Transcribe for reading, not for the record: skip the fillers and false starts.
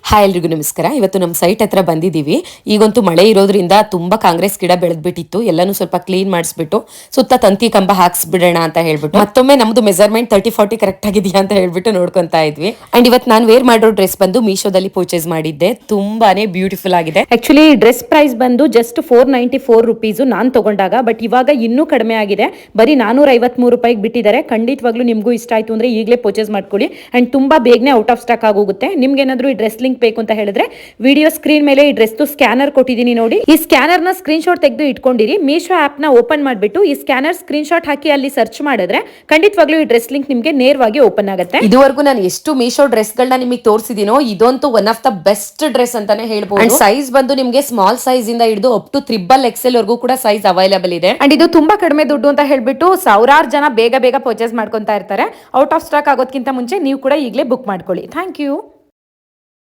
Hi ಎಲ್ರಿಗೂ ನಮಸ್ಕಾರ. ಇವತ್ತು ನಮ್ಮ ಸೈಟ್ ಹತ್ರ ಬಂದಿದ್ದೀವಿ. ಈಗಂತೂ ಮಳೆ ಇರೋದ್ರಿಂದ ತುಂಬಾ ಕಾಂಗ್ರೆಸ್ ಗಿಡ ಬೆಳೆದ್ಬಿಟ್ಟಿತ್ತು. ಎಲ್ಲಾನು ಸ್ವಲ್ಪ ಕ್ಲೀನ್ ಮಾಡಿಸ್ಬಿಟ್ಟು ಸುತ್ತ ತಂತಿ ಕಂಬ ಹಾಕ್ಸ್ಬಿಡೋಣ ಅಂತ ಹೇಳ್ಬಿಟ್ಟು ಮತ್ತೊಮ್ಮೆ ನಮ್ದು ಮೆಜರ್ಮೆಂಟ್ 30-40 ಕರೆಕ್ಟ್ ಆಗಿದೆಯಾ ಅಂತ ಹೇಳ್ಬಿಟ್ಟು ನೋಡ್ಕೊಂತಾ ಇದ್ವಿ. ಅಂಡ್ ಇವತ್ತು ನಾನು ವೇರ್ ಮಾಡೋ ಡ್ರೆಸ್ ಬಂದು ಮೀಶೋದಲ್ಲಿ ಪರ್ಚೇಸ್ ಮಾಡಿದ್ದೆ. ತುಂಬಾನೇ ಬ್ಯೂಟಿಫುಲ್ ಆಗಿದೆ. ಆಕ್ಚುಲಿ ಡ್ರೆಸ್ ಪ್ರೈಸ್ ಬಂದು ಜಸ್ಟ್ 494 ರುಪೀಸ್ ನಾನು ತಗೊಂಡಾಗ. ಬಟ್ ಇವಾಗ ಇನ್ನೂ ಕಡಿಮೆ ಆಗಿದೆ. ಬರೀ 453 ರೂಪಾಯಿಗೆ ಬಿಟ್ಟಿದ್ದಾರೆ. ಖಂಡಿತವಾಗ್ಲೂ ನಿಮಗೂ ಇಷ್ಟ ಆಯ್ತು ಅಂದ್ರೆ ಈಗಲೇ ಪರ್ಚೇಸ್ ಮಾಡ್ಕೊಳ್ಳಿ. ಅಂಡ್ ತುಂಬಾ ಬೇಗನೆ ಔಟ್ ಆಫ್ ಸ್ಟಾಕ್ ಆಗೋಗುತ್ತೆ. ನಿಮ್ಗೆ ಏನಾದ್ರು ಈ ಡ್ರೆಸ್ ಲಿಂಕ್ ಬೇಕು ಅಂತ ಹೇಳಿದ್ರೆ ವಿಡಿಯೋ ಸ್ಕ್ರೀನ್ ಮೇಲೆ ಈ ಡ್ರೆಸ್ ಸ್ಕ್ಯಾನರ್ ಕೊಟ್ಟಿದ್ದೀನಿ ನೋಡಿ. ಈ ಸ್ಕ್ಯಾನರ್ ನ ಸ್ಕ್ರೀನ್ ಶಾಟ್ ತೆಗೆದು ಇಟ್ಕೊಂಡಿರಿ. ಮೀಶೋ ಆಪ್ ನ ಓಪನ್ ಮಾಡಿಬಿಟ್ಟು ಈ ಸ್ಕ್ಯಾನರ್ ಸ್ಕ್ರೀನ್ ಶಾಟ್ ಹಾಕಿ ಅಲ್ಲಿ ಸರ್ಚ್ ಮಾಡಿದ್ರೆ ಖಂಡಿತವಾಗ್ಲೂ ಈ ಡ್ರೆಸ್ ಲಿಂಕ್ ನಿಮಗೆ ನೇರವಾಗಿ ಓಪನ್ ಆಗುತ್ತೆ. ಇದುವರೆಗೂ ನಾನು ಎಷ್ಟು ಮೀಶೋ ಡ್ರೆಸ್ ಗಳನ್ನ ನಿಮಗೆ ತೋರಿಸಿದೀನೋ ಇದಂತೂ one of the best dress ಅಂತಾನೆ ಹೇಳ್ಬೋದು. ಸೈಜ್ ಬಂದು ನಿಮಗೆ ಸ್ಮಾಲ್ ಸೈಜ್ ಇಂದ ಹಿಡಿದು ಅಪ್ ಟು XXL ವರೆಗೂ ಕೂಡ ಸೈಜ್ ಅವೈಲೇಬಲ್ ಇದೆ. ಅಂಡ್ ಇದು ತುಂಬಾ ಕಡಿಮೆ ದುಡ್ಡು ಅಂತ ಹೇಳ್ಬಿಟ್ಟು ಸಾವಿರಾರು ಜನ ಬೇಗ ಪರ್ಚೇಸ್ ಮಾಡ್ಕೊಂತಾ ಇರ್ತಾರೆ. ಔಟ್ ಆಫ್ ಸ್ಟಾಕ್ ಆಗೋದಕ್ಕಿಂತ ಮುಂಚೆ ನೀವು ಕೂಡ ಈಗಲೇ ಬುಕ್ ಮಾಡ್ಕೊಳ್ಳಿ. Thank you.